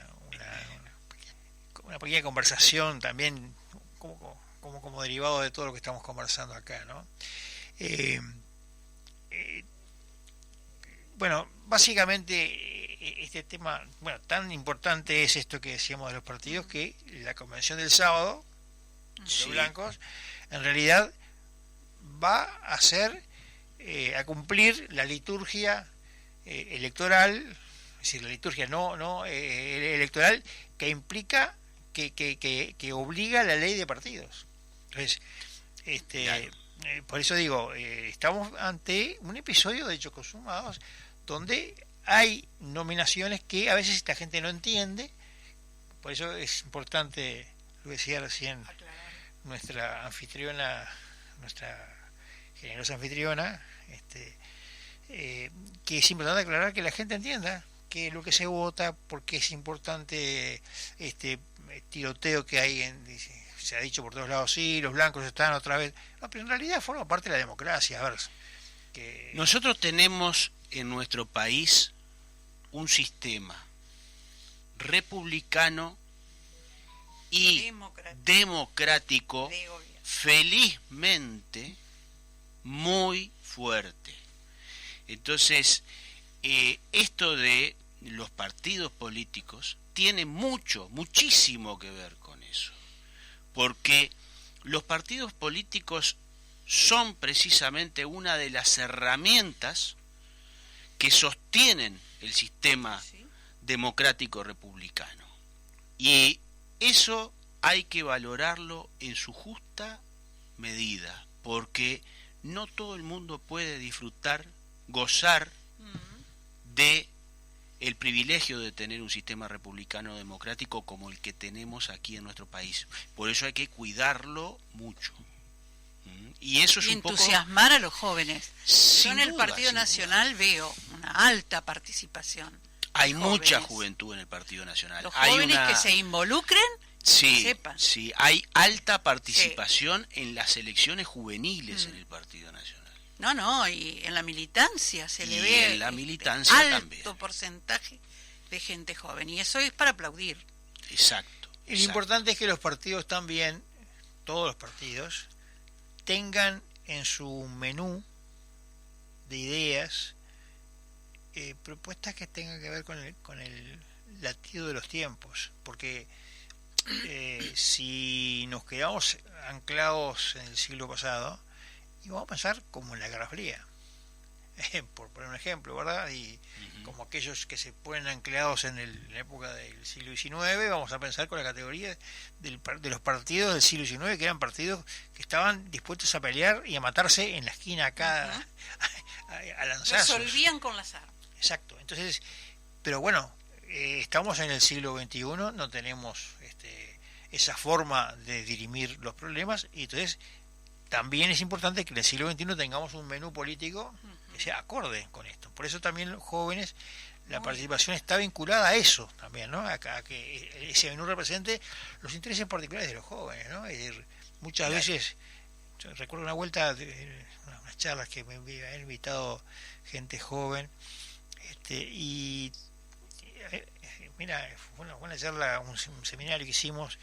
pequeña conversación también como derivado de todo lo que estamos conversando acá, ¿no? Bueno, básicamente este tema, bueno, tan importante es esto que decíamos de los partidos, que la convención del sábado de los blancos en realidad va a hacer a cumplir la liturgia electoral, es decir, la liturgia electoral que implica que obliga la ley de partidos. Entonces, por eso digo, estamos ante un episodio de hechos consumados donde hay nominaciones que a veces la gente no entiende. Por eso es importante, lo decía recién nuestra anfitriona, nuestra generosa anfitriona, que es importante aclarar que la gente entienda que lo que se vota, porque es importante este tiroteo que hay se ha dicho por todos lados, sí, los blancos están otra vez, no, pero en realidad forma parte de la democracia. A ver, que nosotros tenemos en nuestro país un sistema republicano y democrático felizmente muy fuerte. Entonces, esto de los partidos políticos tiene muchísimo que ver con eso, porque los partidos políticos son precisamente una de las herramientas que sostienen el sistema democrático republicano, y eso hay que valorarlo en su justa medida, porque no todo el mundo puede gozar de el privilegio de tener un sistema republicano democrático como el que tenemos aquí en nuestro país. Por eso hay que cuidarlo mucho. Y eso es un poco entusiasmar a los jóvenes. Yo en el Partido sin Nacional veo una alta participación. Hay mucha juventud en el Partido Nacional. Los jóvenes que se involucren, que sepan. Sí, hay alta participación en las elecciones juveniles en el Partido Nacional. No, y en la militancia se le ve en la militancia alto también. Porcentaje de gente joven, y eso es para aplaudir. Exacto. Lo importante es que los partidos también, todos los partidos, tengan en su menú de ideas propuestas que tengan que ver con el latido de los tiempos, porque si nos quedamos anclados en el siglo pasado, y vamos a pensar como en la Guerra Fría, por poner un ejemplo, ¿verdad? Y como aquellos que se ponen anclados en la época del siglo XIX, vamos a pensar con la categoría de los partidos del siglo XIX, que eran partidos que estaban dispuestos a pelear y a matarse en la esquina acá, a lanzazos. Resolvían con las armas. Exacto. Entonces, pero bueno, estamos en el siglo XXI, no tenemos esa forma de dirimir los problemas, y entonces también es importante que en el siglo XXI tengamos un menú político que sea acorde con esto. Por eso también los jóvenes, la participación está vinculada a eso también, ¿no? A que ese menú represente los intereses particulares de los jóvenes, ¿no? Es decir, muchas veces, yo recuerdo una vuelta, unas charlas que me habían invitado gente joven, y mira, fue una buena charla, un seminario que hicimos,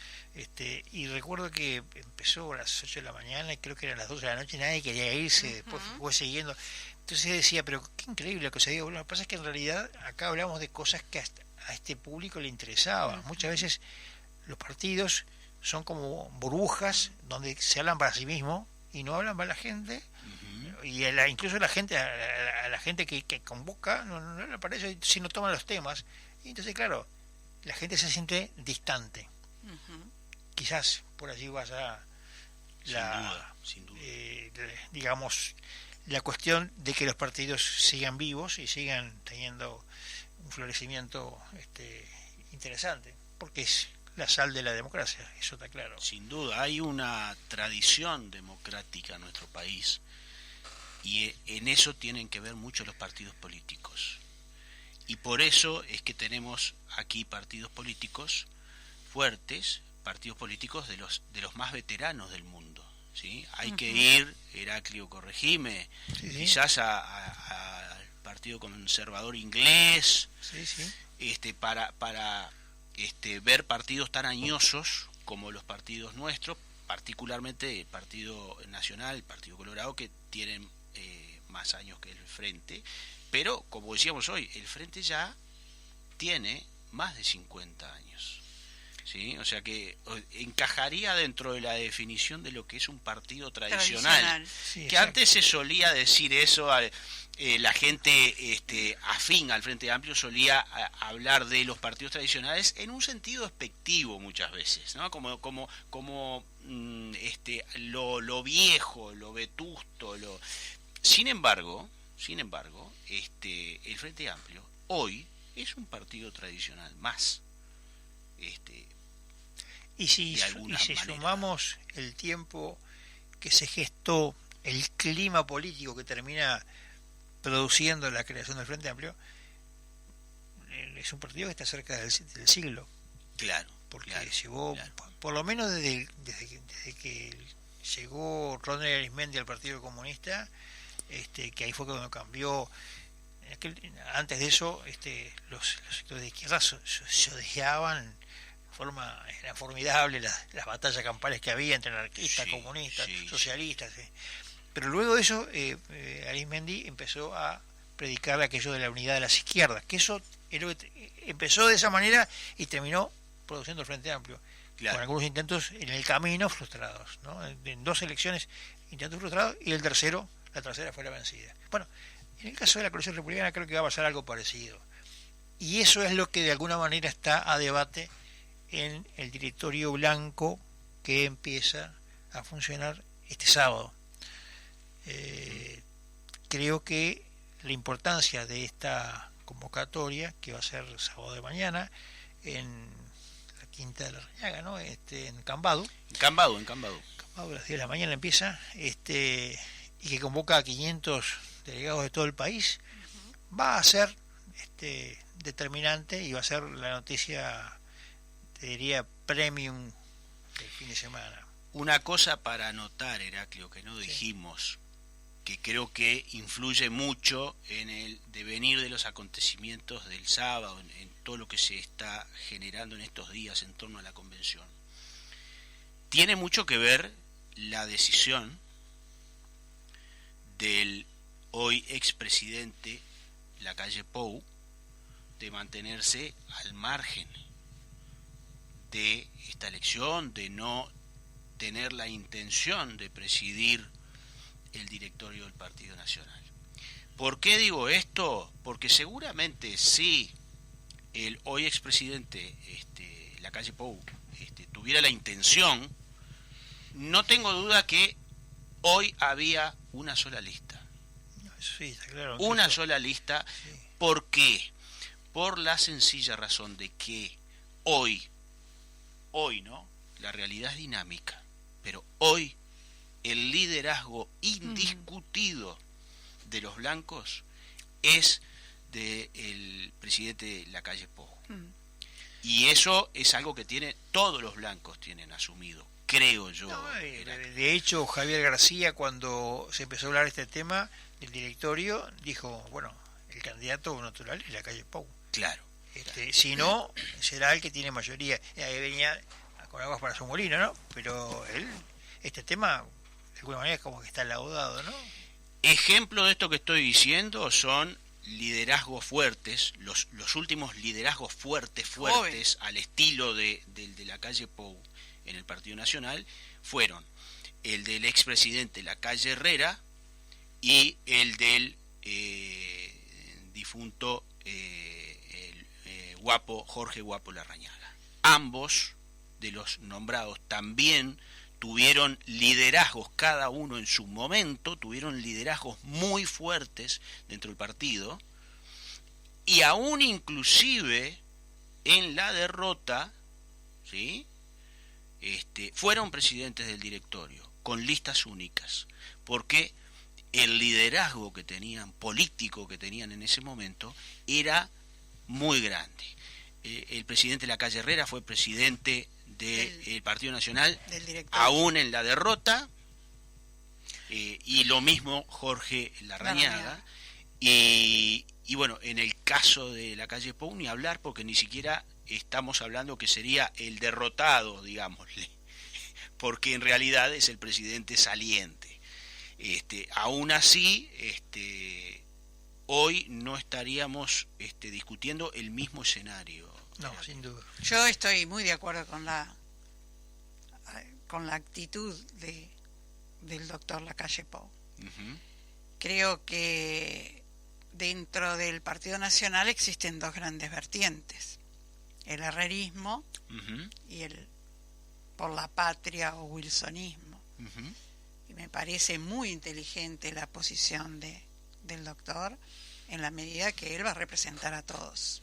y recuerdo que empezó a las 8 de la mañana y creo que eran las 12 de la noche, nadie quería irse, después fue siguiendo. Entonces decía, pero qué increíble lo que se dio. Bueno, lo que pasa es que en realidad acá hablamos de cosas que a este público le interesaban. Muchas veces los partidos son como burbujas donde se hablan para sí mismos y no hablan para la gente. Y incluso la gente, a la gente que convoca no le parece si no toman los temas. Y entonces, claro, la gente se siente distante. Quizás por allí vaya sin duda. Digamos, la cuestión de que los partidos sigan vivos y sigan teniendo un florecimiento interesante, porque es la sal de la democracia, eso está claro. Sin duda, hay una tradición democrática en nuestro país, y en eso tienen que ver mucho los partidos políticos. Y por eso es que tenemos aquí partidos políticos fuertes, partidos políticos de los más veteranos del mundo, ¿sí? Hay que ir, Heraclio, corregime, quizás al Partido Conservador Inglés, para ver partidos tan añosos como los partidos nuestros, particularmente el Partido Nacional, el Partido Colorado, que tienen más años que el Frente, pero como decíamos hoy, el Frente ya tiene más de 50 años. ¿Sí? O sea que encajaría dentro de la definición de lo que es un partido tradicional. Sí, que antes se solía decir eso, la gente afín al Frente Amplio solía hablar de los partidos tradicionales en un sentido despectivo muchas veces, ¿no? Como lo viejo, lo vetusto, Sin embargo, el Frente Amplio hoy es un partido tradicional más. Y si sumamos el tiempo que se gestó, el clima político que termina produciendo la creación del Frente Amplio, es un partido que está cerca del siglo. Claro. Porque llevó, por lo menos desde que llegó Rodney Arismendi al Partido Comunista, que ahí fue cuando cambió. Antes de eso, los sectores de izquierda se odiaban. Eran formidables las batallas campales que había entre anarquistas, comunistas, socialistas. Pero luego de eso, Arismendi empezó a predicar aquello de la unidad de las izquierdas, que eso empezó de esa manera y terminó produciendo el Frente Amplio, con algunos intentos en el camino frustrados, ¿no? En 2 elecciones, intentos frustrados, y la tercera fue la vencida. Bueno, en el caso de la Coalición Republicana creo que va a pasar algo parecido. Y eso es lo que de alguna manera está a debate en el directorio blanco que empieza a funcionar este sábado. Creo que la importancia de esta convocatoria, que va a ser sábado de mañana en la Quinta de la Reñaga, ¿no? En Cambado. En Cambado, a las 10 de la mañana empieza, y que convoca a 500 delegados de todo el país, va a ser determinante, y va a ser la noticia, te diría, premium del fin de semana. Una cosa para anotar, Heraclio, que no dijimos, que creo que influye mucho en el devenir de los acontecimientos del sábado, en todo lo que se está generando en estos días en torno a la convención. Tiene mucho que ver la decisión del hoy expresidente Lacalle Pou de mantenerse al margen de esta elección, de no tener la intención de presidir el directorio del Partido Nacional. ¿Por qué digo esto? Porque seguramente si el hoy expresidente Lacalle Pou tuviera la intención, no tengo duda que hoy había una sola lista. Sí, está claro. Una sola lista. ¿Por qué? por la sencilla razón de que hoy, ¿no? La realidad es dinámica, pero hoy el liderazgo indiscutido de los blancos es del presidente Lacalle Pou. Y eso es algo que todos los blancos tienen asumido, creo yo. No, de hecho, Javier García, cuando se empezó a hablar de este tema, el directorio dijo, bueno, el candidato natural es Lacalle Pou. Claro. Si no, será el que tiene mayoría. Ahí venía con aguas para su molino, ¿no? Pero este tema, de alguna manera, como que está laudado, ¿no? Ejemplo de esto que estoy diciendo son liderazgos fuertes, los últimos liderazgos fuertes al estilo de Lacalle Pou en el Partido Nacional fueron el del expresidente Lacalle Herrera y el del difunto Jorge Guapo Larrañaga. Ambos de los nombrados también tuvieron liderazgos, cada uno en su momento, tuvieron liderazgos muy fuertes dentro del partido, y aún inclusive en la derrota, ¿sí? Fueron presidentes del directorio, con listas únicas, porque el liderazgo que tenían, político que tenían en ese momento, era muy grande. El presidente Lacalle Herrera fue presidente del Partido Nacional, aún en la derrota, y lo mismo Jorge Larrañaga. Y bueno, en el caso de Lacalle Pou ni hablar, porque ni siquiera estamos hablando que sería el derrotado, digámosle, porque en realidad es el presidente saliente. Aún así, hoy no estaríamos discutiendo el mismo escenario. No, sin duda. Yo estoy muy de acuerdo con la actitud del doctor Lacalle Pou. Creo que dentro del Partido Nacional existen dos grandes vertientes: el herrerismo y el por la patria o wilsonismo. Y me parece muy inteligente la posición del doctor, en la medida que él va a representar a todos.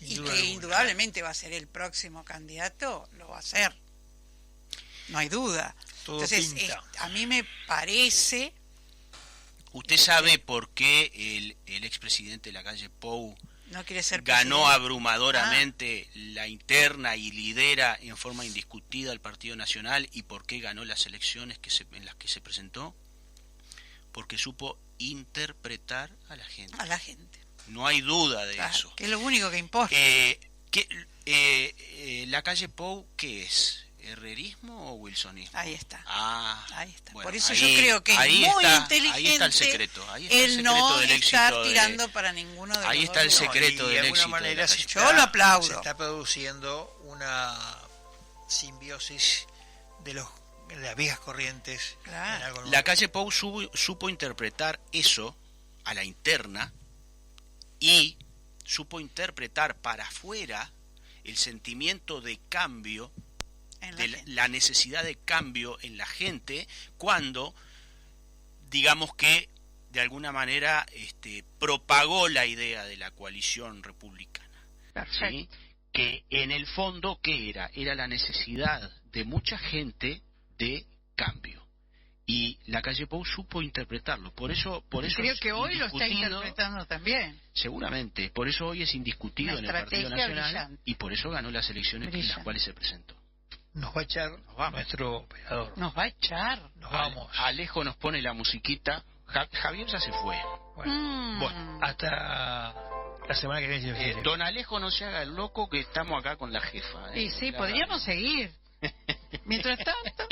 Y que indudablemente va a ser el próximo candidato, lo va a hacer, no hay duda. Todo entonces a mí me parece... ¿Usted sabe por qué el expresidente Lacalle Pou no quiere ser ganó presidente? abrumadoramente la interna y lidera en forma indiscutida el Partido Nacional, y por qué ganó las elecciones en las que se presentó? Porque supo interpretar a la gente. No hay duda de eso. Que es lo único que importa. Lacalle Pou, ¿qué es? ¿Herrerismo o wilsonismo? Ahí está. Ahí está. Bueno, por eso yo creo que es muy inteligente. Ahí está el secreto. Él no estar tirando para ninguno de los dos. Ahí está el secreto del éxito. De alguna manera yo lo aplaudo. Se está produciendo una simbiosis de las viejas corrientes. Claro. Lacalle Pou supo interpretar eso a la interna, y supo interpretar para afuera el sentimiento de cambio, la necesidad de cambio en la gente, cuando, digamos que de alguna manera propagó la idea de la coalición republicana. ¿Sí? Que en el fondo, ¿qué era? Era la necesidad de mucha gente de cambio. Y Lacalle Pou supo interpretarlo. Por eso creo que hoy lo está interpretando también. Seguramente. Por eso hoy es indiscutido en el Partido Nacional, brillante. Y por eso ganó las elecciones en las cuales se presentó. Nos va a echar nuestro operador. Nos va a echar. Nos vamos. Alejo nos pone la musiquita. Javier ya se fue. Bueno, hasta la semana que viene, si Dios quiere. Don Alejo, no se haga el loco, que estamos acá con la jefa. Sí, podríamos seguir. Mientras tanto...